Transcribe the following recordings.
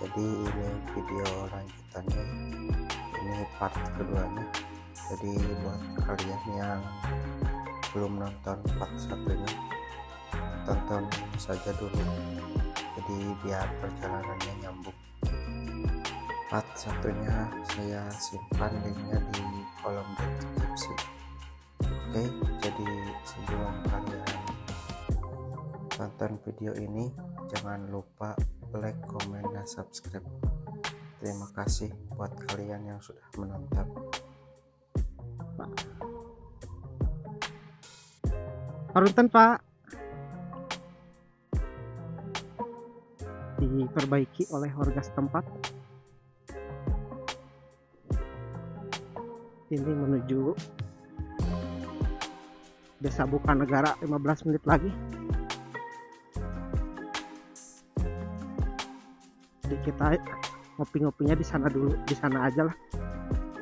Jadi ini video lanjutannya, ini part keduanya. Jadi buat kalian yang belum nonton part satunya, tonton saja dulu, jadi biar perjalanannya nyambung. Part satunya saya simpan linknya di kolom deskripsi. Oke, jadi sebelum kalian nonton video ini, jangan lupa like, komen, dan subscribe. Terima kasih buat kalian yang sudah menonton. Punten Pak, diperbaiki oleh warga setempat. Ini menuju Desa Bukanegara, 15 menit lagi. Jadi kita ngopi-ngopinya di sana dulu, di sana aja lah.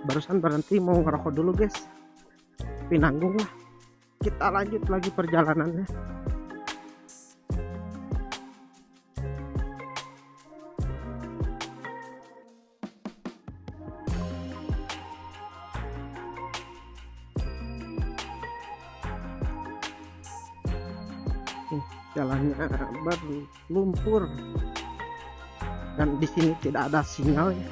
Barusan berhenti mau ngerokok dulu guys, tapi nanggung lah. Kita lanjut lagi perjalanannya. Jalannya berlumpur dan di sini tidak ada sinyal ya.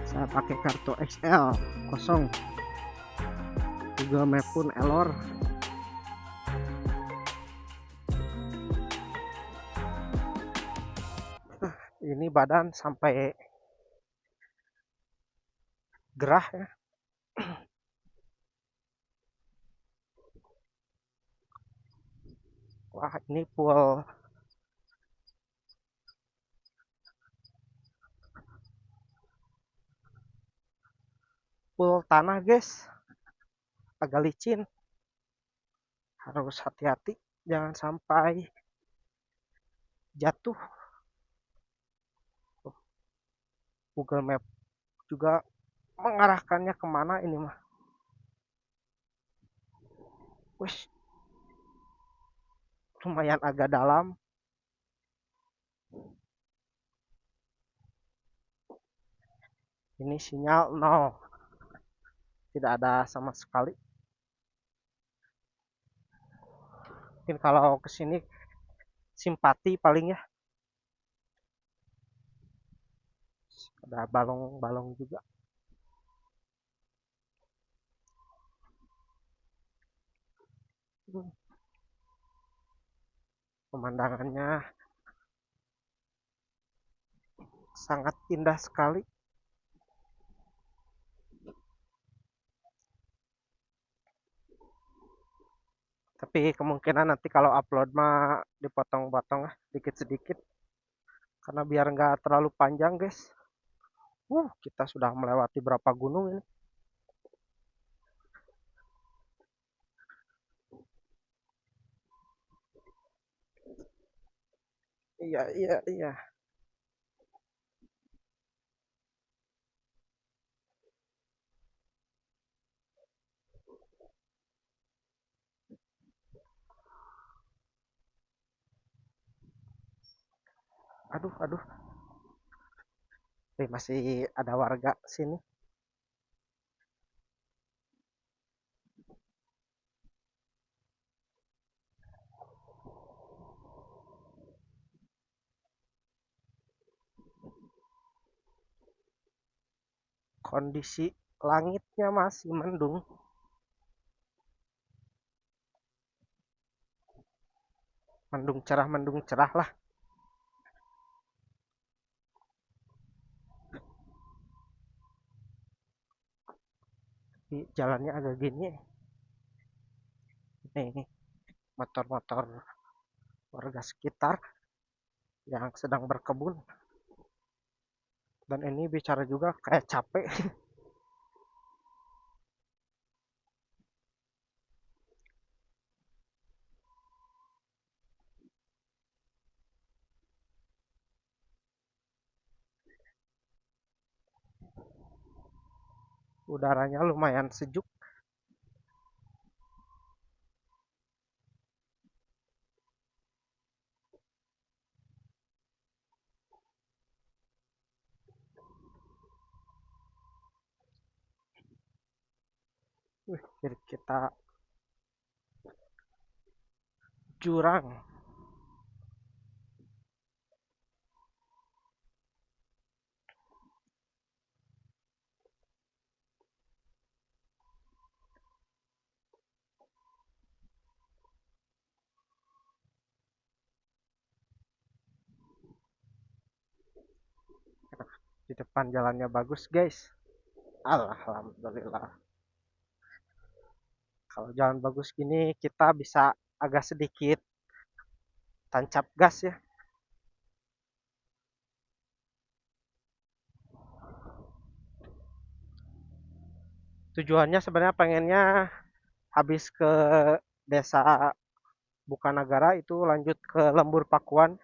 Saya pakai kartu XL kosong, Google Map pun error. Ini badan sampai gerah ya. Wah, ini full tanah guys, agak licin, harus hati-hati jangan sampai jatuh. Google Map juga mengarahkannya kemana ini mah. Wih, lumayan agak dalam. Ini sinyal nol, tidak ada sama sekali. Mungkin kalau kesini simpati paling ya. Ada balong-balong juga. Pemandangannya sangat indah sekali. Tapi kemungkinan nanti kalau upload mah dipotong-potong dikit sedikit, karena biar nggak terlalu panjang guys. Kita sudah melewati berapa gunung ini. Iya. Aduh. Masih ada warga sini. Kondisi langitnya masih mendung. Mendung cerah lah. Di jalannya agak gini. Nih, motor-motor warga sekitar yang sedang berkebun. Dan ini bicara juga kayak capek. Udaranya lumayan sejuk. Kiri kita jurang. Di depan jalannya bagus, guys. Alhamdulillah. Kalau jalan bagus gini kita bisa agak sedikit tancap gas ya. Tujuannya sebenarnya pengennya habis ke desa Bukanagara itu lanjut ke Lembur Pakuan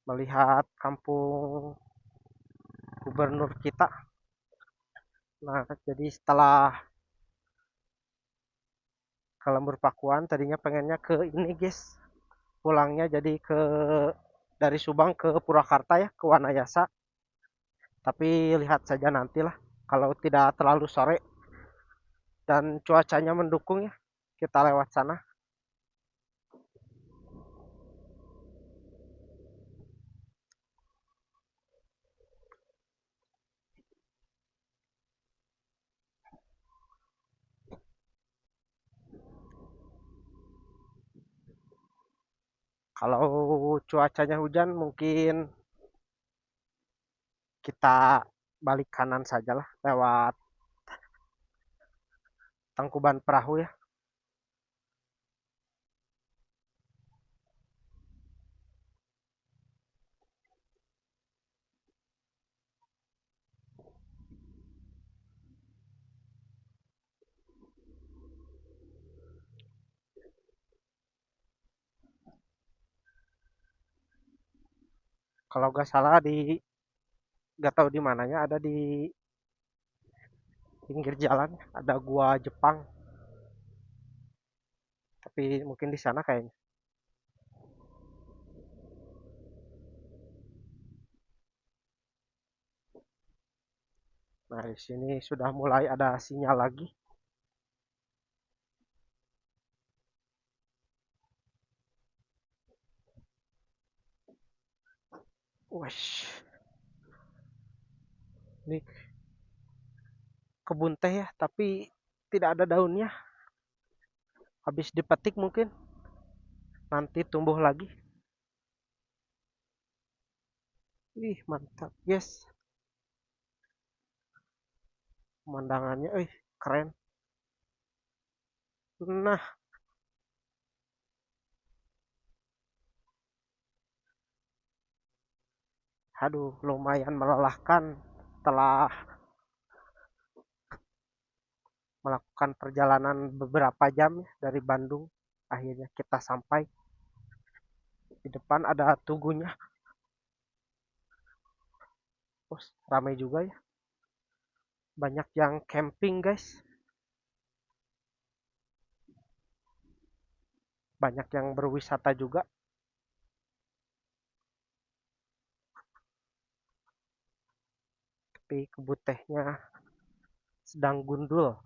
melihat kampung gubernur kita. Nah, jadi setelah ke Lembur Pakuan tadinya pengennya ke ini guys. Pulangnya jadi ke dari Subang ke Purwakarta ya, ke Wanayasa. Tapi lihat saja nantilah kalau tidak terlalu sore dan cuacanya mendukung ya, kita lewat sana. Kalau cuacanya hujan mungkin kita balik kanan sajalah lewat Tangkuban Perahu ya. Kalau nggak salah di nggak tahu di mananya ada di pinggir jalan ada gua Jepang. Tapi mungkin di sana kayaknya. Nah, di sini sudah mulai ada sinyal lagi. Wih, ini kebun teh ya, tapi tidak ada daunnya. Habis dipetik mungkin nanti tumbuh lagi. Wih, mantap, yes. Pemandangannya, keren. Nah, aduh, lumayan melelahkan setelah melakukan perjalanan beberapa jam ya, dari Bandung. Akhirnya kita sampai. Di depan ada tugunya. Oh, ramai juga ya. Banyak yang camping guys. Banyak yang berwisata juga. Tapi kebun tehnya sedang gundul.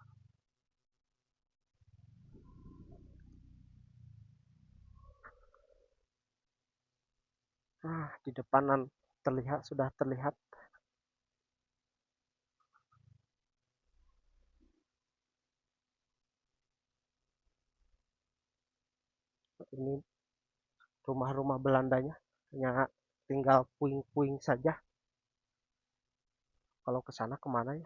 Nah, di depanan terlihat sudah terlihat. Ini rumah-rumah Belandanya. Hanya tinggal puing-puing saja. Kalau ke sana kemana ya?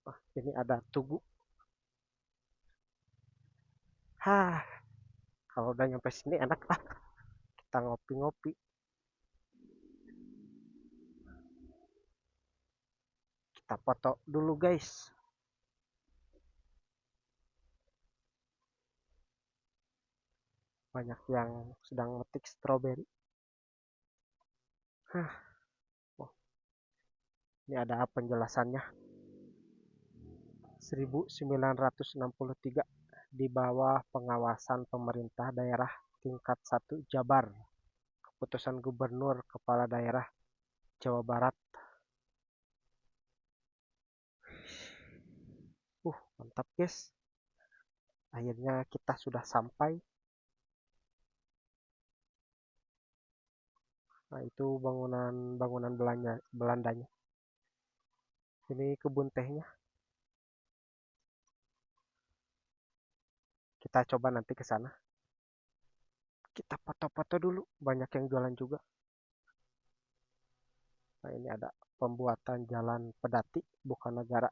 Wah, ini ada tugu. Hah, kalau udah nyampe sini enak lah. Kita ngopi-ngopi. Kita foto dulu guys. Banyak yang sedang metik stroberi. Hah, oh, ini ada penjelasannya. 1963 di bawah pengawasan pemerintah daerah tingkat 1 Jabar. Keputusan Gubernur Kepala Daerah Jawa Barat. Mantap guys. Akhirnya kita sudah sampai. Nah, itu bangunan Belandanya. Ini kebun tehnya. Kita coba nanti ke sana. Kita foto-foto dulu, banyak yang jualan juga. Nah, ini ada pembuatan jalan Pedati Bukanagara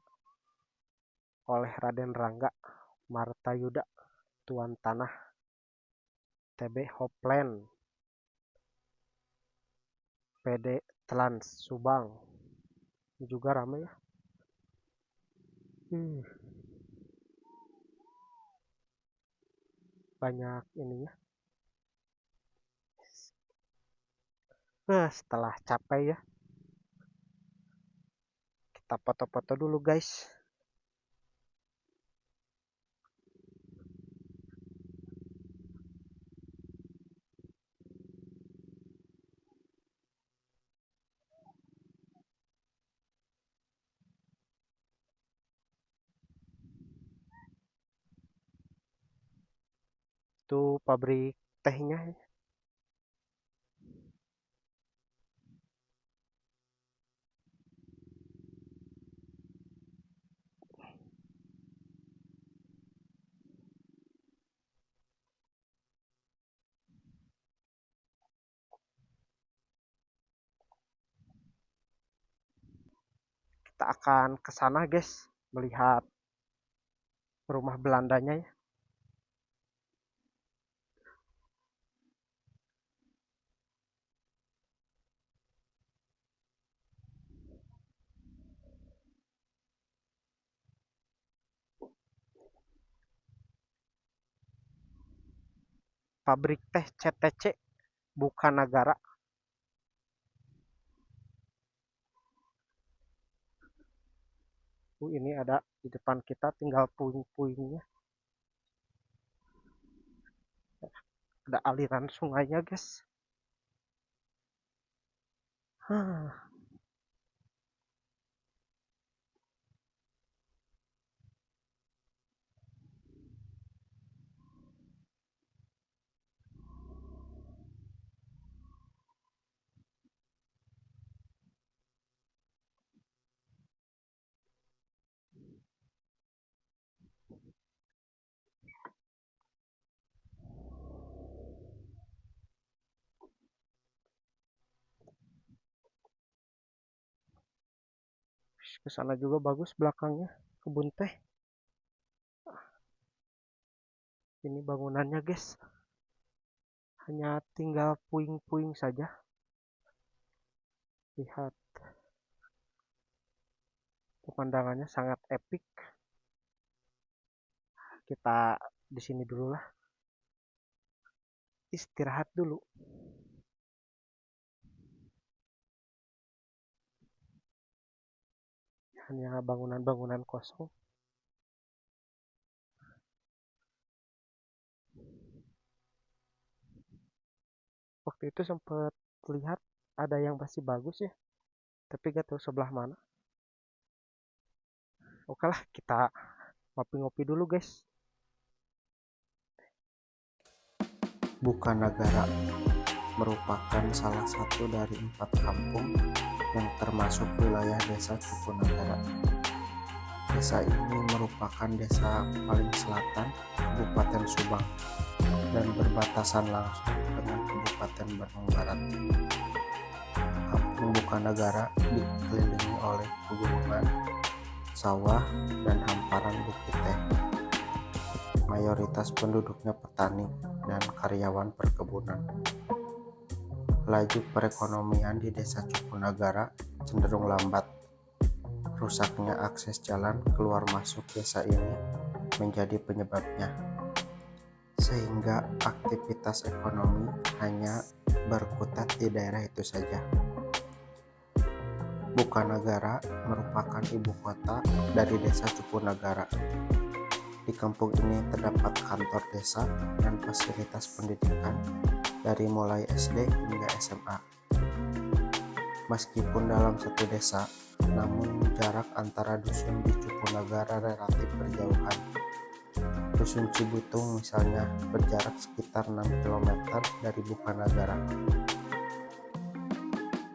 oleh Raden Rangga Martayuda, Tuan Tanah TB Hopland, PD Trans Subang. Ini juga ramai ya. Banyak ininya. Setelah capek ya, kita foto-foto dulu guys. Itu pabrik tehnya. Kita akan ke sana guys, melihat rumah Belandanya ya. Pabrik teh CTC Bukanagara. Ini ada di depan kita, tinggal puing-puingnya. Ada aliran sungainya guys. Ke sana juga bagus belakangnya, kebun teh. Ini bangunannya guys. Hanya tinggal puing-puing saja. Lihat. Pemandangannya sangat epik. Kita di sini dulu lah. Istirahat dulu. Hanya bangunan-bangunan kosong. Waktu itu sempat lihat ada yang masih bagus ya, tapi gak tahu sebelah mana. Oke lah, kita ngopi-ngopi dulu guys. Bukanagara merupakan salah satu dari 4 kampung yang termasuk wilayah desa Cukunagara. Desa ini merupakan desa paling selatan Kabupaten Subang dan berbatasan langsung dengan Kabupaten Bandung Barat. Kampung Bukanagara dikelilingi oleh pegunungan, sawah, dan hamparan bukit teh. Mayoritas penduduknya petani dan karyawan perkebunan. Laju perekonomian di desa Cukunagara cenderung lambat. Rusaknya akses jalan keluar masuk desa ini menjadi penyebabnya, sehingga aktivitas ekonomi hanya berkutat di daerah itu saja. Bukanagara merupakan ibu kota dari Desa Cupunagara. Di kampung ini terdapat kantor desa dan fasilitas pendidikan dari mulai SD hingga SMA. Meskipun dalam satu desa, namun jarak antara dusun di Cupunagara relatif berjauhan. Dusun Cibutung misalnya berjarak sekitar 6 km dari Bukanagara.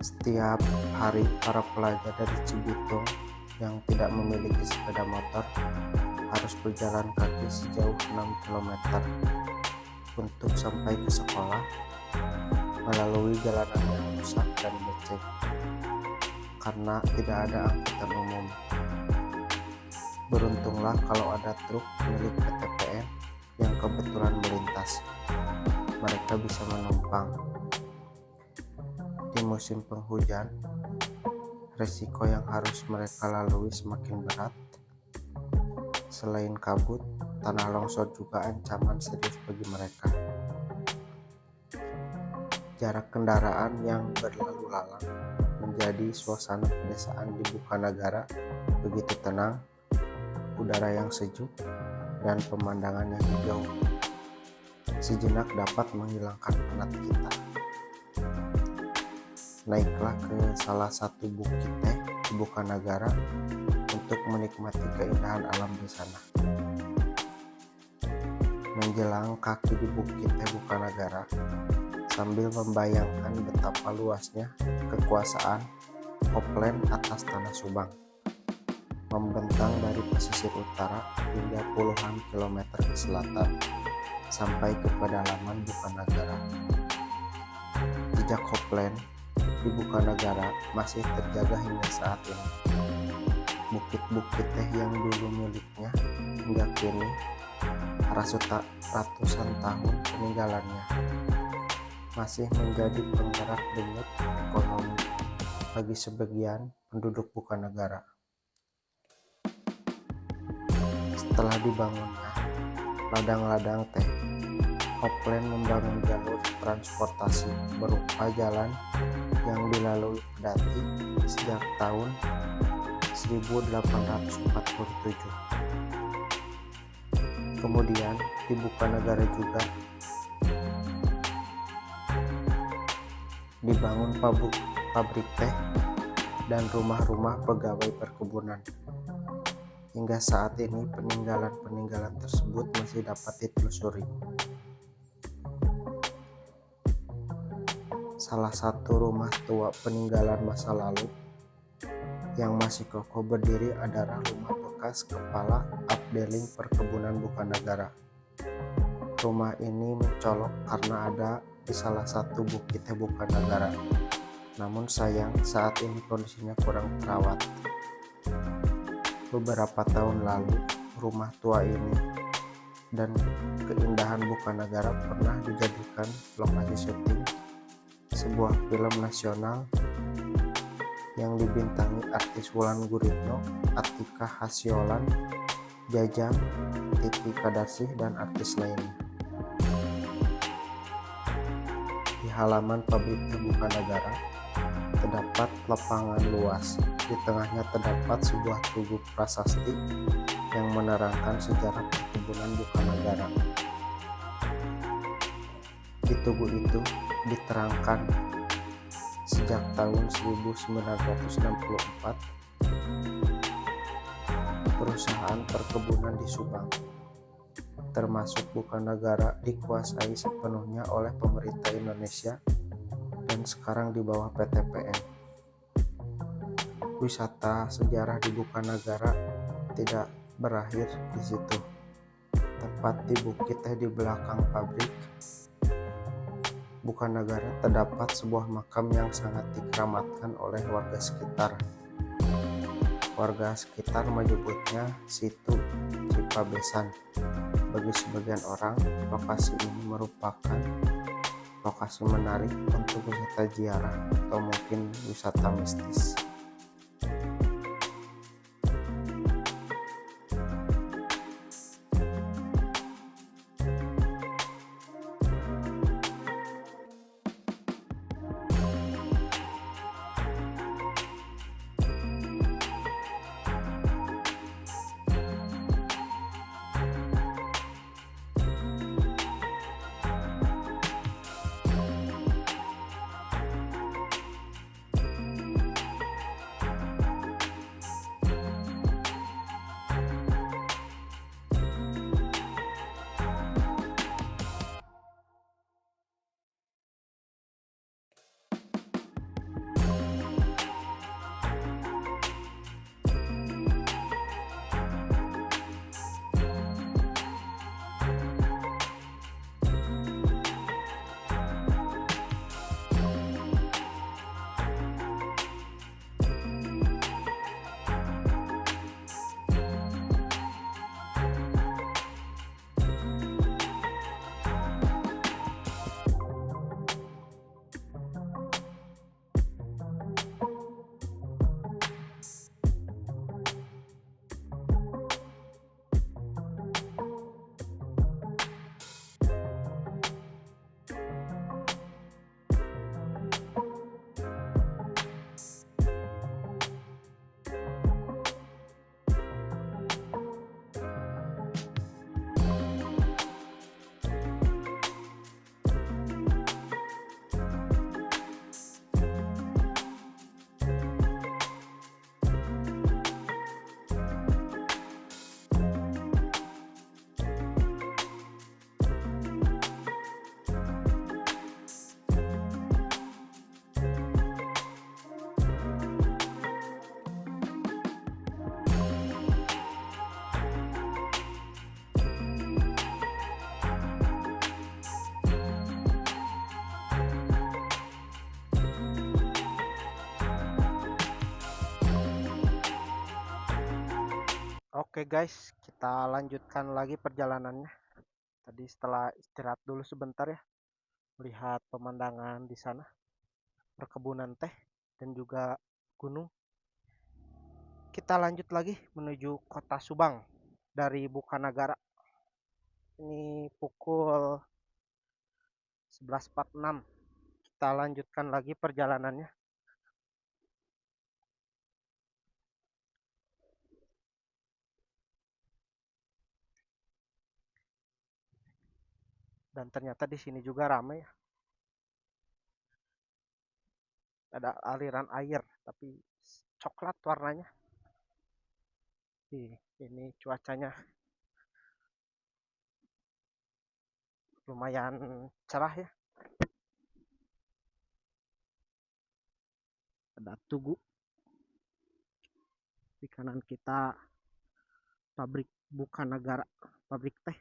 Setiap hari para pelajar dari Cibitung yang tidak memiliki sepeda motor harus berjalan kaki sejauh 6 km untuk sampai ke sekolah melalui jalanan yang rusak dan becek karena tidak ada angkutan umum. Beruntunglah kalau ada truk milik PTPN yang kebetulan melintas. Mereka bisa menumpang. Di musim penghujan, resiko yang harus mereka lalui semakin berat. Selain kabut, tanah longsor juga ancaman serius bagi mereka. Jarak kendaraan yang berlalu lalang menjadi suasana pedesaan di Bukanagara begitu tenang, udara yang sejuk, dan pemandangan yang hijau. Sejenak dapat menghilangkan penat kita. Naiklah ke salah satu bukit teh di Bukanagara untuk menikmati keindahan alam di sana. Menjelang kaki di bukit teh Bukanagara, sambil membayangkan betapa luasnya kekuasaan Koplen atas tanah Subang, membentang dari pesisir utara hingga puluhan kilometer ke selatan sampai ke pedalaman Bukanagara. Jejak Koplen di Bukanagara masih terjaga hingga saat ini. Bukit-bukit teh yang dulu miliknya hingga kini ratusan tahun peninggalannya masih menjadi penggerak denyut ekonomi bagi sebagian penduduk Bukanagara. Setelah dibangunnya ladang-ladang teh, Koplen membangun jalur transportasi berupa jalan yang dilalui pedati sejak tahun 1847. Kemudian di Bukanagara juga dibangun pabrik teh dan rumah-rumah pegawai perkebunan. Hingga saat ini peninggalan-peninggalan tersebut masih dapat ditelusuri. Salah satu rumah tua peninggalan masa lalu yang masih kokoh berdiri adalah rumah bekas Kepala Abdeling Perkebunan Bukanagara. Rumah ini mencolok karena ada di salah satu bukitnya Bukanagara. Namun sayang saat ini kondisinya kurang terawat. Beberapa tahun lalu, rumah tua ini dan keindahan Bukanagara pernah dijadikan lokasi syuting sebuah film nasional yang dibintangi artis Wulan Guritno, Atika Hasyolan, Jajang, Titi Kadarsih, dan artis lainnya. Di halaman pabrik teh Bukanagara terdapat lapangan luas. Di tengahnya terdapat sebuah tugu prasasti yang menerangkan sejarah perkebunan Bukanagara. Di tugu itu diterangkan sejak tahun 1964 perusahaan perkebunan di Subang, termasuk Bukanagara, dikuasai sepenuhnya oleh pemerintah Indonesia dan sekarang di bawah PTPN. Wisata sejarah di Bukanagara tidak berakhir di situ. Tepat di bukit teh di belakang pabrik Bukanagara terdapat sebuah makam yang sangat dikeramatkan oleh warga sekitar. Warga sekitar menyebutnya Situ Cipabesan. Bagi sebagian orang, lokasi ini merupakan lokasi menarik untuk wisata ziarah atau mungkin wisata mistis. Oke guys, kita lanjutkan lagi perjalanannya. Tadi setelah istirahat dulu sebentar ya, melihat pemandangan di sana, perkebunan teh dan juga gunung. Kita lanjut lagi menuju kota Subang dari Bukanagara. Ini pukul 11.46. Kita lanjutkan lagi perjalanannya. Dan ternyata di sini juga ramai ya. Ada aliran air, tapi coklat warnanya. Ini cuacanya lumayan cerah ya. Ada tugu di kanan kita, pabrik Bukanagara, pabrik teh.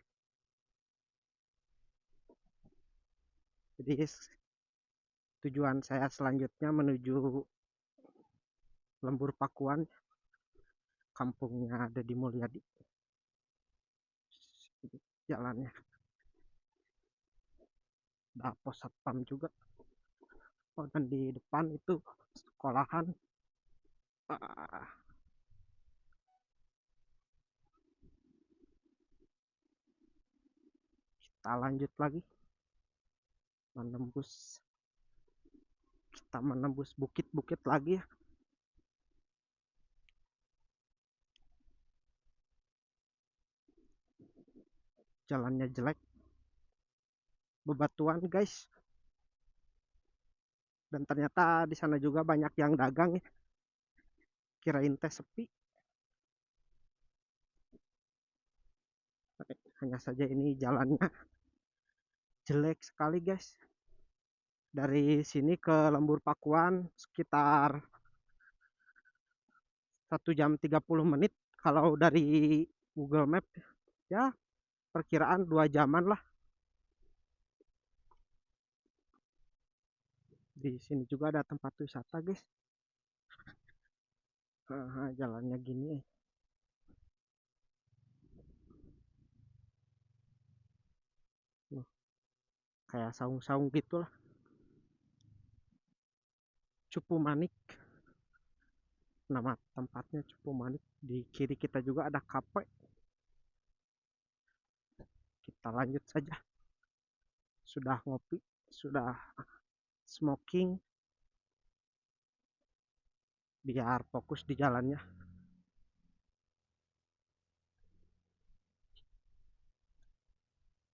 Jadi tujuan saya selanjutnya menuju Lembur Pakuan, kampungnya Deddy Mulyadi. Jalannya ada pos satpam juga. Oh, dan di depan itu sekolahan. Kita lanjut lagi menembus, kita menembus bukit-bukit lagi ya. Jalannya jelek, bebatuan guys. Dan ternyata di sana juga banyak yang dagang ya. Kirain teh sepi. Hanya saja ini jalannya jelek sekali guys. Dari sini ke Lembur Pakuan sekitar 1 jam 30 menit. Kalau dari Google Map ya perkiraan 2 jaman lah. Di sini juga ada tempat wisata guys. Jalannya gini. Kayak saung-saung gitulah. Cupu Manik, nama tempatnya Cupu Manik. Di kiri kita juga ada kafe. Kita lanjut saja. Sudah ngopi, sudah smoking, biar fokus di jalannya.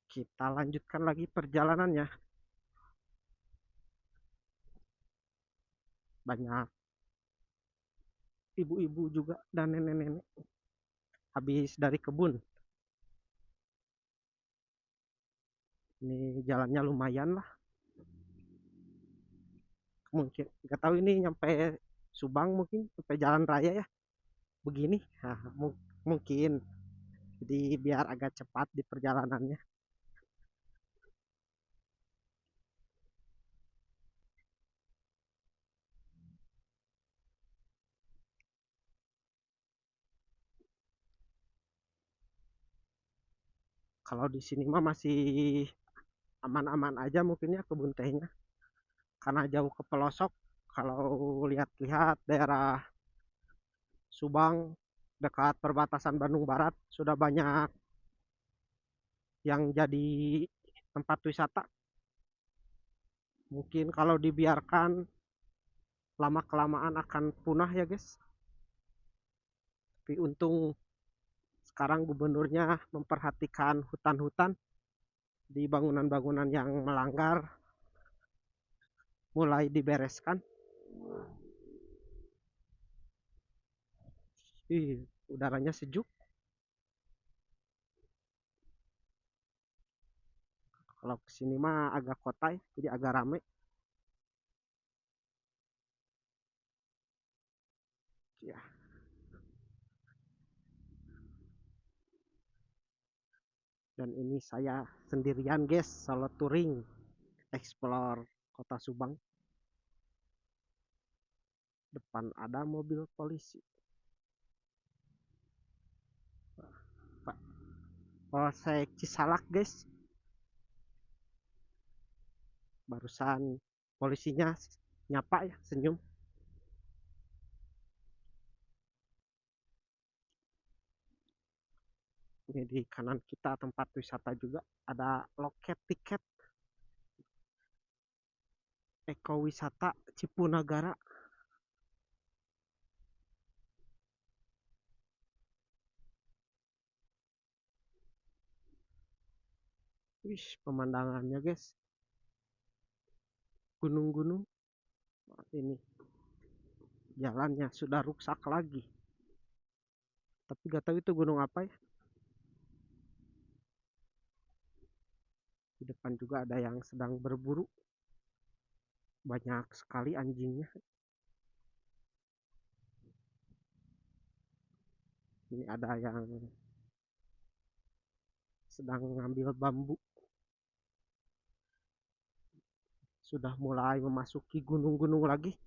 Kita lanjutkan lagi perjalanannya. Banyak ibu-ibu juga dan nenek-nenek habis dari kebun. Ini jalannya lumayan lah. Mungkin nggak tahu ini nyampe Subang, mungkin sampai jalan raya ya begini. Mungkin jadi biar agak cepat di perjalanannya. Kalau di sini mah masih aman-aman aja mungkin ya kebun tehnya, karena jauh ke pelosok. Kalau lihat-lihat daerah Subang dekat perbatasan Bandung Barat sudah banyak yang jadi tempat wisata. Mungkin kalau dibiarkan lama kelamaan akan punah ya guys. Tapi untung sekarang gubernurnya memperhatikan hutan-hutan, di bangunan-bangunan yang melanggar mulai dibereskan. Udaranya sejuk. Kalau kesini mah agak kota ya, jadi agak rame. Ya. Dan ini saya sendirian guys, solo touring, explore kota Subang. Depan ada mobil polisi. Polsek Cisalak guys. Barusan polisinya nyapa ya, senyum. Ini di kanan kita tempat wisata juga, ada loket tiket ekowisata Cipunagara. Wih, pemandangannya guys, gunung-gunung. Ini jalannya sudah rusak lagi, tapi gak tahu itu gunung apa ya. Di depan juga ada yang sedang berburu, banyak sekali anjingnya. Ini ada yang sedang mengambil bambu, sudah mulai memasuki gunung-gunung lagi.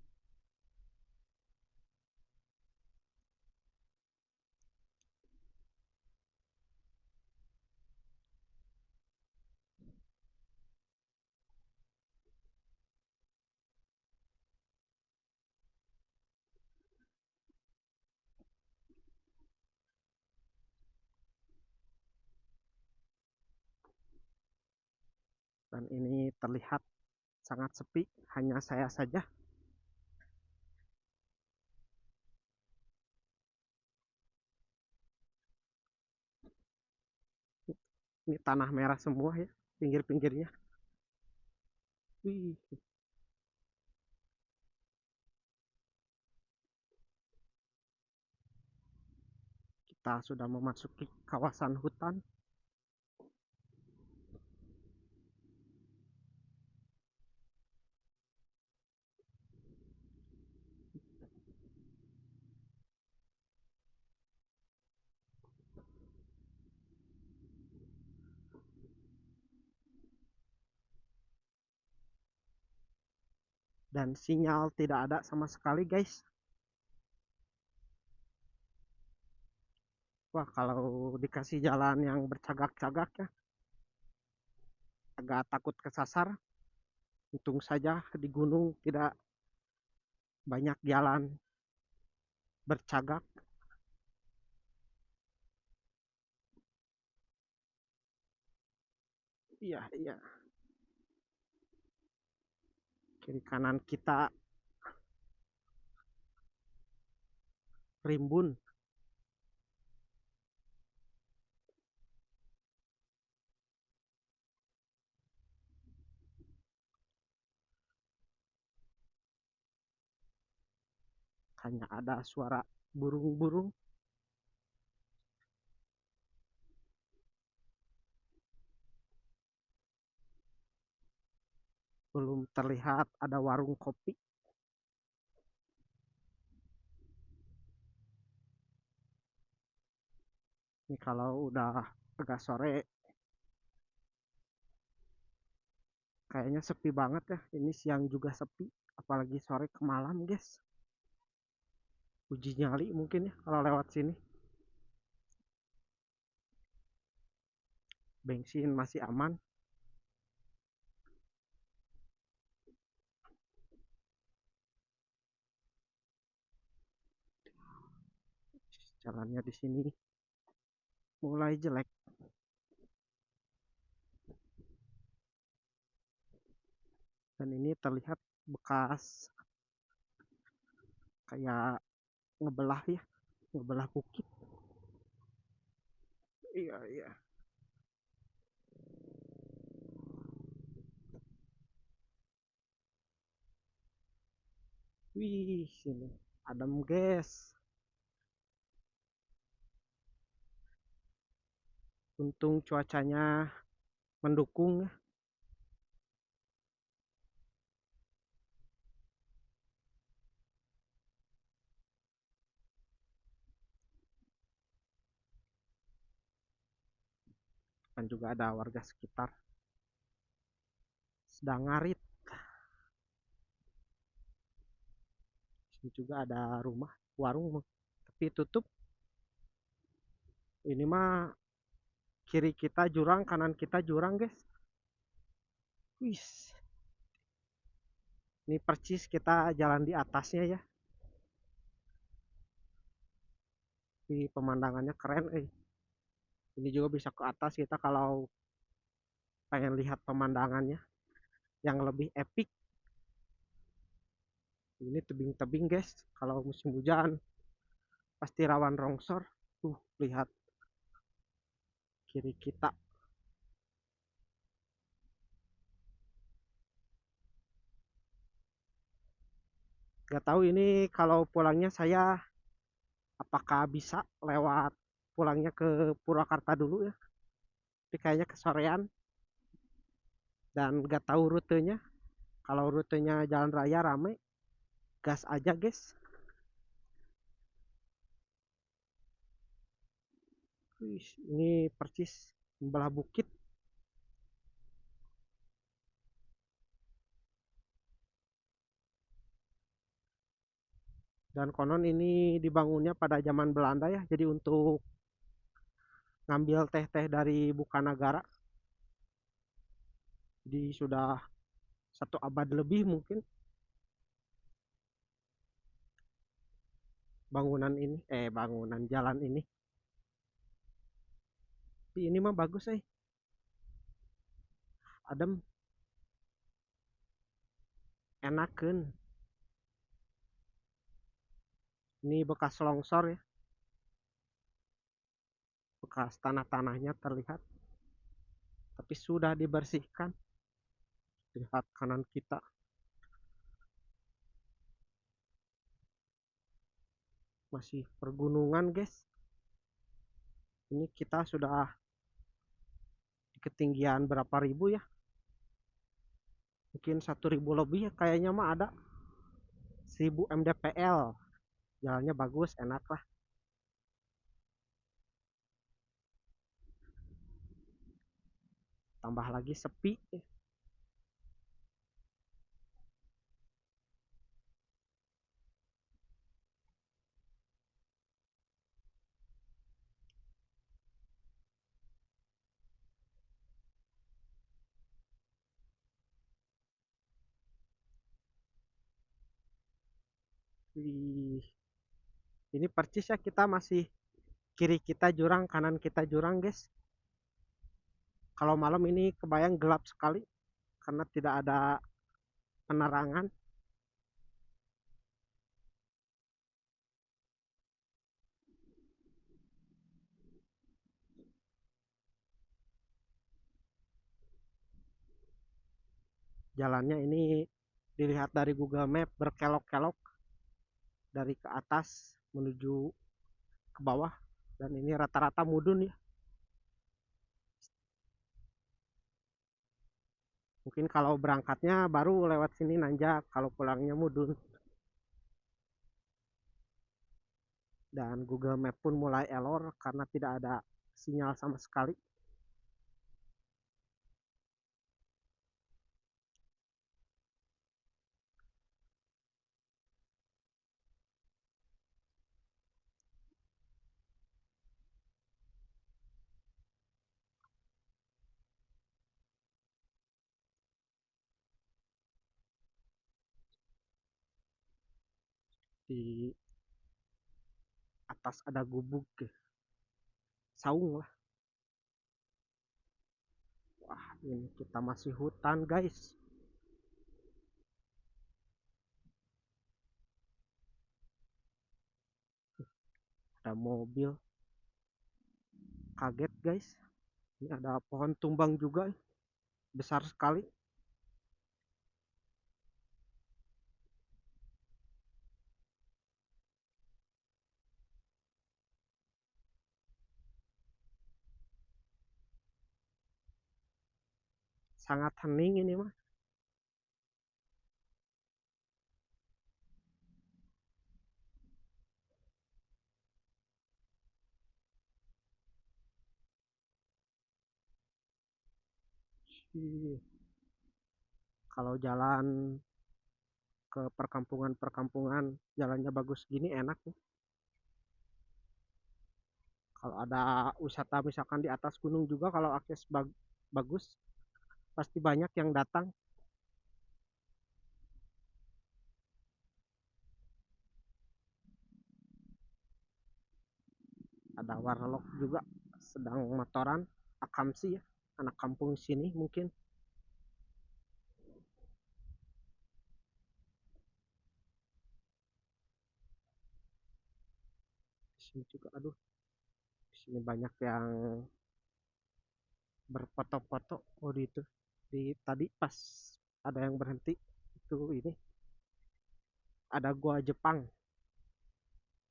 Dan ini terlihat sangat sepi, hanya saya saja. Ini tanah merah semua ya, pinggir-pinggirnya. Wih, kita sudah memasuki kawasan hutan. Dan sinyal tidak ada sama sekali guys. Wah, kalau dikasih jalan yang bercagak-cagak ya, agak takut kesasar. Untung saja di gunung tidak banyak jalan bercagak. Iya, iya. Kiri kanan kita rimbun. Hanya ada suara burung-burung. Belum terlihat ada warung kopi. Ini kalau udah agak sore, kayaknya sepi banget ya. Ini siang juga sepi, apalagi sore ke malam, guys. Uji nyali mungkin ya kalau lewat sini. Bensin masih aman. Jalannya di sini mulai jelek. Dan ini terlihat bekas kayak ngebelah ya, ngebelah bukit. Iya, iya. Wih, sini adem, guys. Untung cuacanya mendukung ya. Dan juga ada warga sekitar sedang ngarit. Sini juga ada rumah, warung tapi tutup. Ini mah kiri kita jurang, kanan kita jurang guys. Wis, ini percis kita jalan di atasnya ya. Di pemandangannya keren. Ini juga bisa ke atas kita kalau pengen lihat pemandangannya yang lebih epic. Ini tebing-tebing guys, kalau musim hujan pasti rawan longsor. Lihat kiri kita. Gak tahu ini kalau pulangnya saya apakah bisa lewat pulangnya ke Purwakarta dulu ya. Tapi kayaknya kesorean dan gak tahu rutenya. Kalau rutenya jalan raya rame, gas aja guys. Ini percis membelah bukit. Dan konon ini dibangunnya pada zaman Belanda ya. Jadi untuk ngambil teh-teh dari Bukanagara. Jadi sudah 1 abad lebih mungkin bangunan ini, bangunan jalan ini. Tapi ini mah bagus adem, enakan. Ini bekas longsor ya, bekas tanah-tanahnya terlihat. Tapi sudah dibersihkan. Lihat kanan kita. Masih pergunungan guys. Ini kita sudah di ketinggian berapa ribu ya? Mungkin 1.000 lebih ya, kayaknya mah ada 1000 mdpl. Jalannya bagus, enak lah. Tambah lagi sepi. Ini percis ya, kita masih kiri kita jurang, kanan kita jurang guys. Kalau malam ini kebayang gelap sekali karena tidak ada penerangan. Jalannya ini dilihat dari Google Map berkelok-kelok dari ke atas menuju ke bawah, dan ini rata-rata mudun ya. Mungkin kalau berangkatnya baru lewat sini nanjak, kalau pulangnya mudun. Dan Google Map pun mulai error karena tidak ada sinyal sama sekali. Di atas ada gubuk ya. Saung lah. Wah, ini kita masih hutan guys. Ada mobil. Kaget guys. Ini ada pohon tumbang juga, besar sekali. Sangat hening ini mah. Kalau jalan ke perkampungan-perkampungan jalannya bagus gini enak ya. Kalau ada wisata misalkan di atas gunung juga kalau akses bagus pasti banyak yang datang. Ada warlock juga sedang motoran, akamsi ya, anak kampung sini mungkin. Di sini juga aduh, di sini banyak yang berfoto-foto. Oh di itu, di tadi pas ada yang berhenti itu, ini ada gua Jepang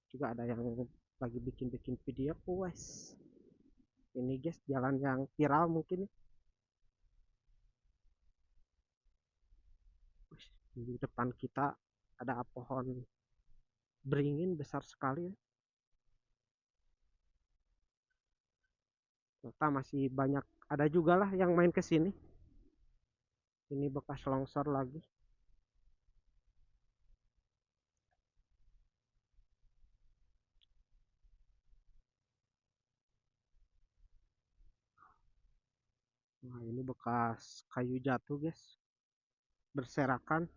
juga, ada yang lagi bikin-bikin video. Wes, ini guys jalan yang viral mungkin. Di depan kita ada pohon beringin besar sekali ya. Ternyata masih banyak, ada juga lah yang main ke sini. Ini bekas longsor lagi. Nah, ini bekas kayu jatuh, guys. Berserakan.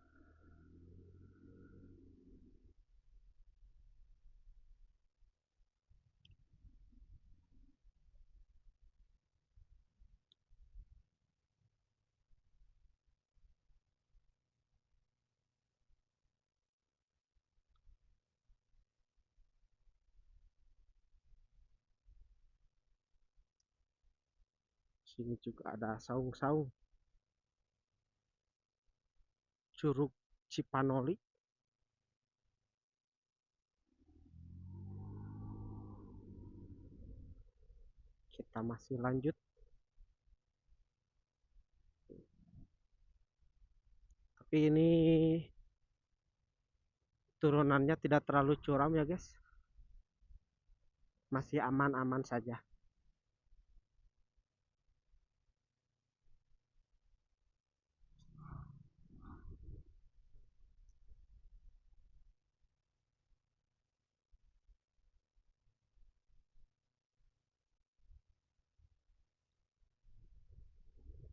Sini juga ada saung-saung. Curug Cipanoli. Kita masih lanjut. Tapi ini turunannya tidak terlalu curam ya, guys. Masih aman-aman saja.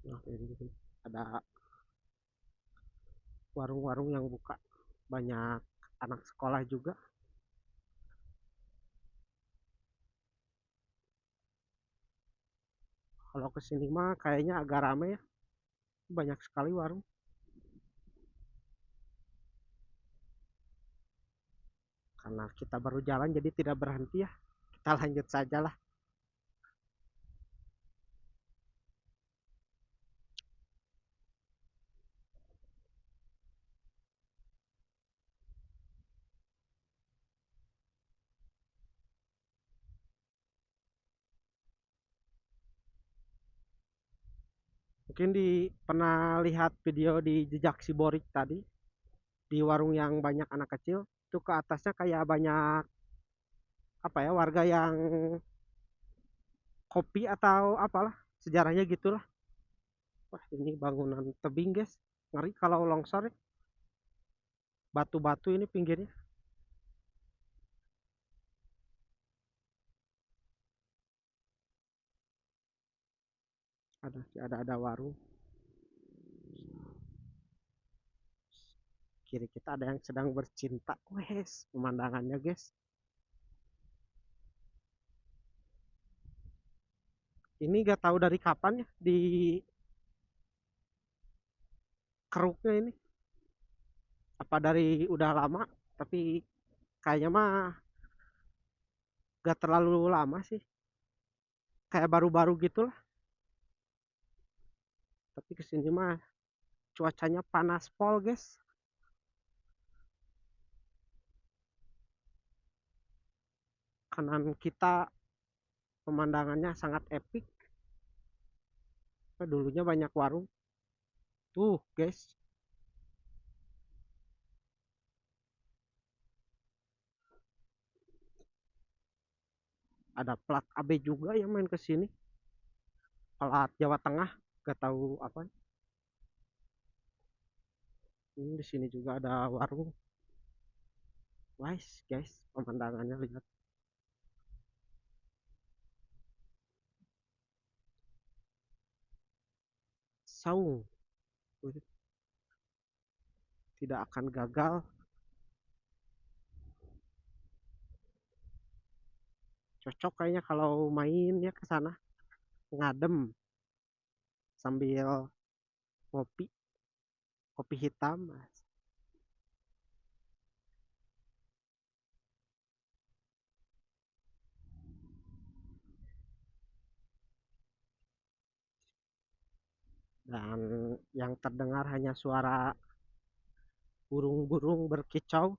Nah, ini ada warung-warung yang buka. Banyak anak sekolah juga. Kalau kesini mah kayaknya agak rame ya. Banyak sekali warung. Karena kita baru jalan jadi tidak berhenti ya. Kita lanjut saja lah. Mungkin pernah lihat video di jejak Siborik tadi, di warung yang banyak anak kecil, itu ke atasnya kayak banyak apa ya, warga yang kopi atau apalah, sejarahnya gitulah. Wah, ini bangunan tebing, guys. Ngeri kalau longsor ya. Batu-batu ini pinggirnya. Ada warung. Kiri kita ada yang sedang bercinta. Wes, pemandangannya, guys. Ini gak tahu dari kapan ya di keruknya ini. Apa dari udah lama, tapi kayaknya mah gak terlalu lama sih. Kayak baru-baru gitu lah. Tapi kesini mah cuacanya panas pol, guys. Kanan kita pemandangannya sangat epic. Dulunya banyak warung. Tuh, guys. Ada plat AB juga yang main ke sini. Plat Jawa Tengah, gak tahu apa. Ini di sini juga ada warung. Wise, guys, pemandangannya lihat. saung. Tidak akan gagal. Cocok kayaknya kalau main ya ke sana, ngadem sambil ngopi, kopi hitam. Dan yang terdengar hanya suara burung-burung berkicau.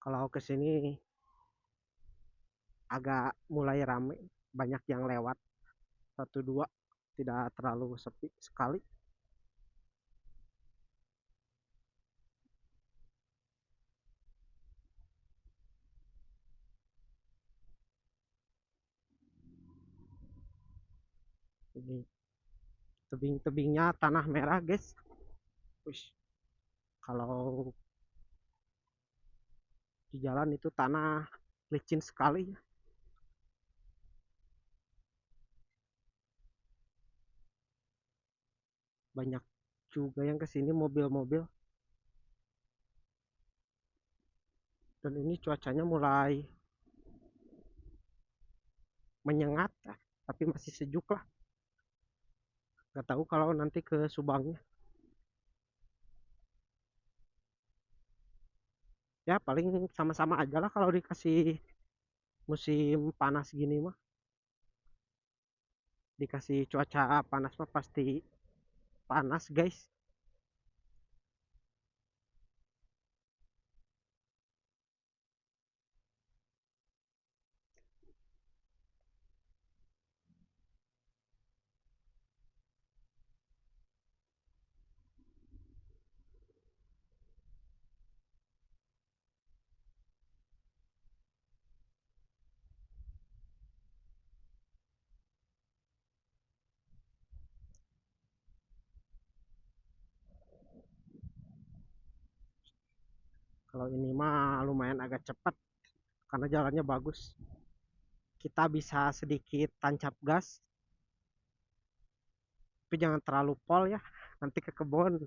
Kalau ke sini agak mulai rame, banyak yang lewat, satu dua, tidak terlalu sepi sekali. Ini tebing-tebingnya tanah merah, guys. Uish, kalau di jalan itu tanah licin sekali. Banyak juga yang kesini mobil-mobil. Dan ini cuacanya mulai menyengat, tapi masih sejuk lah. Nggak tahu kalau nanti ke Subangnya. Ya paling sama-sama aja lah kalau dikasih musim panas gini mah. Dikasih cuaca panas mah pasti panas, guys. Kalau ini mah lumayan agak cepat karena jalannya bagus. Kita bisa sedikit tancap gas, tapi jangan terlalu pol ya, nanti ke kebun.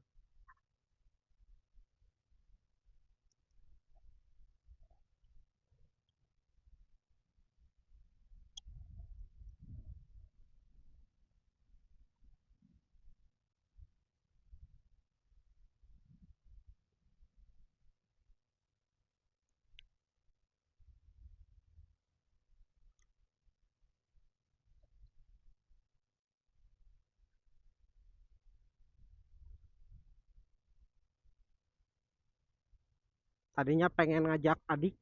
Tadinya pengen ngajak adik,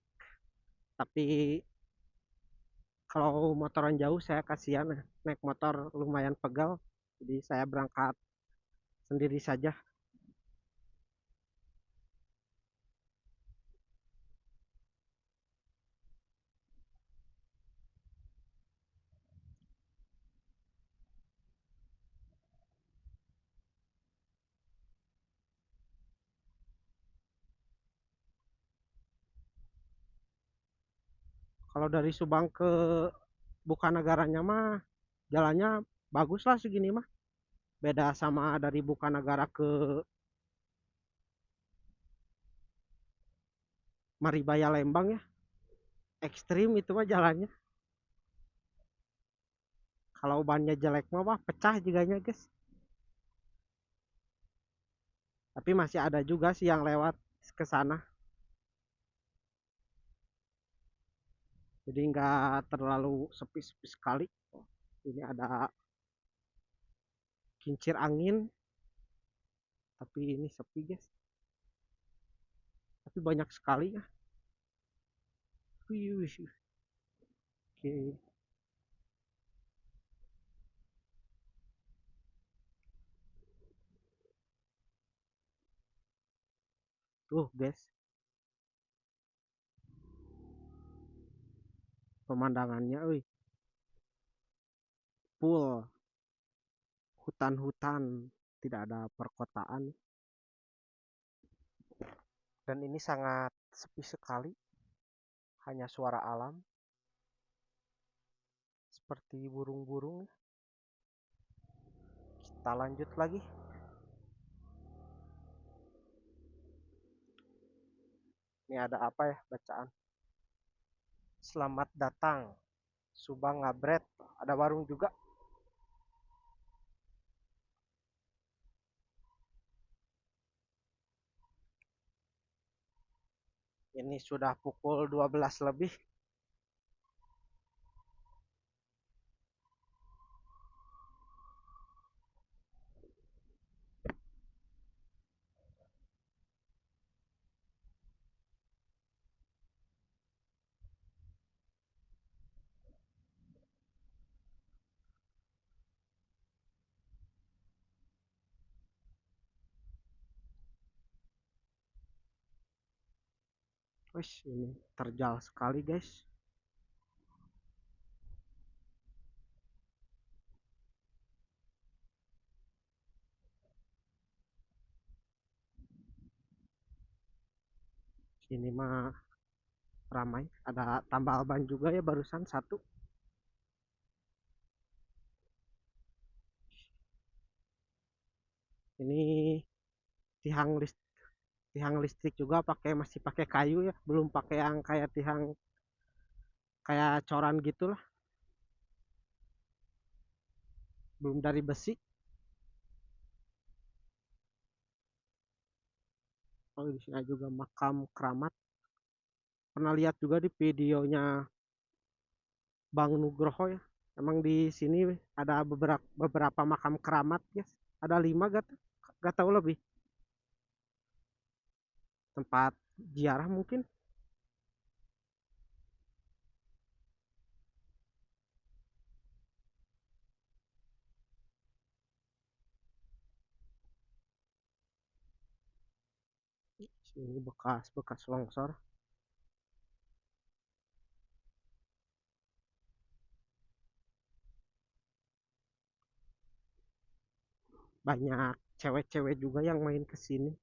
tapi kalau motoran jauh saya kasihan, naik motor lumayan pegal, jadi saya berangkat sendiri saja. Kalau dari Subang ke Bukanagaranya mah jalannya bagus lah segini mah. Beda sama dari Bukanagara ke Maribaya Lembang ya. Ekstrim itu mah jalannya. Kalau bannya jelek mah wah pecah jiganya guys. Tapi masih ada juga sih yang lewat ke sana. Jadi nggak terlalu sepi-sepi sekali. Ini ada kincir angin, tapi ini sepi guys. Tapi banyak sekali ya. Wih, wih, wih. Oke, tuh guys, pemandangannya, wih, full hutan-hutan, tidak ada perkotaan. Dan ini sangat sepi sekali, hanya suara alam seperti burung-burung. Kita lanjut lagi. Ini ada apa ya bacaan? Selamat datang, Subang Ngabret. Ada warung juga. Ini sudah pukul 12 lebih. Wih, ini terjal sekali guys. Ini mah ramai. Ada tambal ban juga ya barusan satu. Ini tiang tiang listrik juga masih pakai kayu ya, belum pakai yang kayak tiang kayak coran gitulah, belum dari besi. Oh, di sini juga makam keramat. Pernah lihat juga di videonya Bang Nugroho ya. Emang di sini ada beberapa makam keramat guys. Ada 5 gak tahu lebih. Tempat ziarah mungkin. Sini bekas longsor. Banyak cewek-cewek juga yang main ke sini.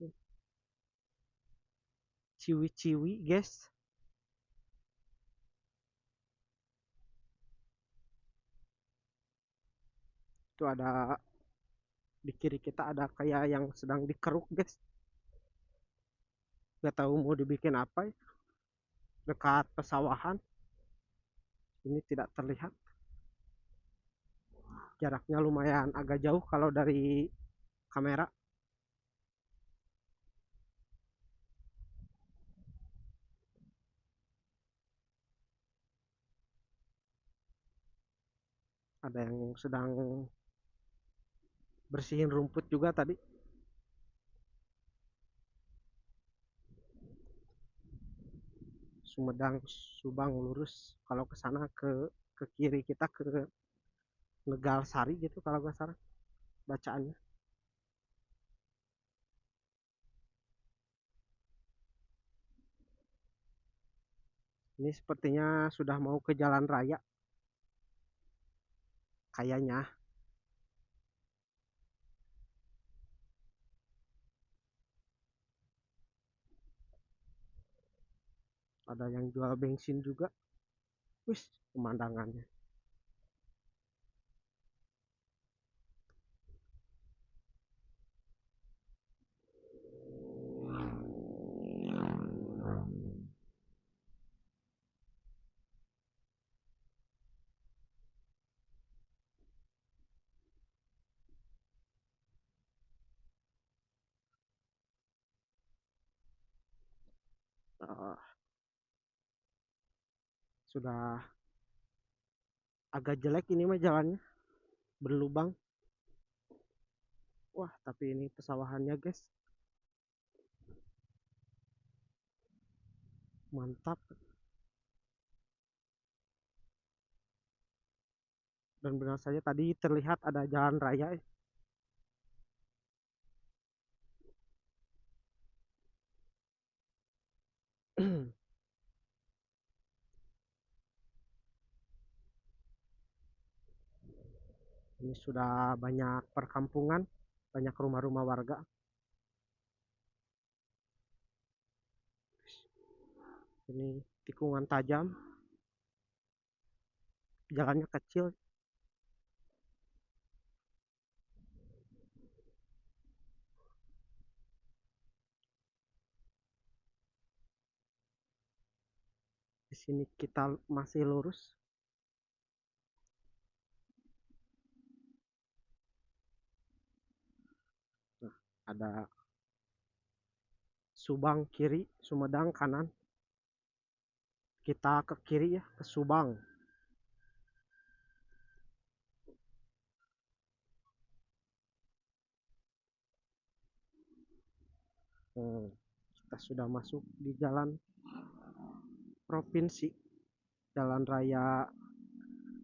Ciwi-ciwi guys. Itu ada di kiri kita ada kayak yang sedang dikeruk guys. Gak tahu mau dibikin apa ya. Dekat pesawahan. Ini tidak terlihat. Jaraknya lumayan agak jauh kalau dari kamera. Ada yang sedang bersihin rumput juga tadi. Sumedang Subang lurus. Kalau ke sana ke kiri kita ke Negal Sari gitu kalau nggak salah bacaannya. Ini sepertinya sudah mau ke jalan raya kayaknya. Ada yang jual bensin juga. Wih, pemandangannya. Uh, Sudah agak jelek ini mah jalannya, berlubang. Wah, tapi ini pesawahannya guys. Mantap. Dan benar saja tadi terlihat ada jalan raya. Ini sudah banyak perkampungan, banyak rumah-rumah warga. Ini tikungan tajam, jalannya kecil. Di sini kita masih lurus. Nah, ada Subang kiri, Sumedang kanan. Kita ke kiri ya, ke Subang. Kita sudah masuk di jalan provinsi, jalan raya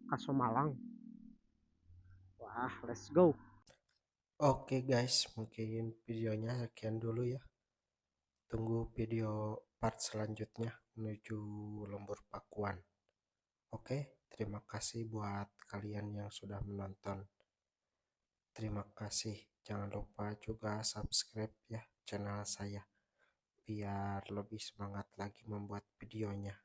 Kasomalang. Wah, let's go. Oke guys, mungkin videonya sekian dulu ya. Tunggu video part selanjutnya menuju Lembur Pakuan. Oke, terima kasih buat kalian yang sudah menonton. Terima kasih. Jangan lupa juga subscribe ya channel saya biar lebih semangat lagi membuat videonya.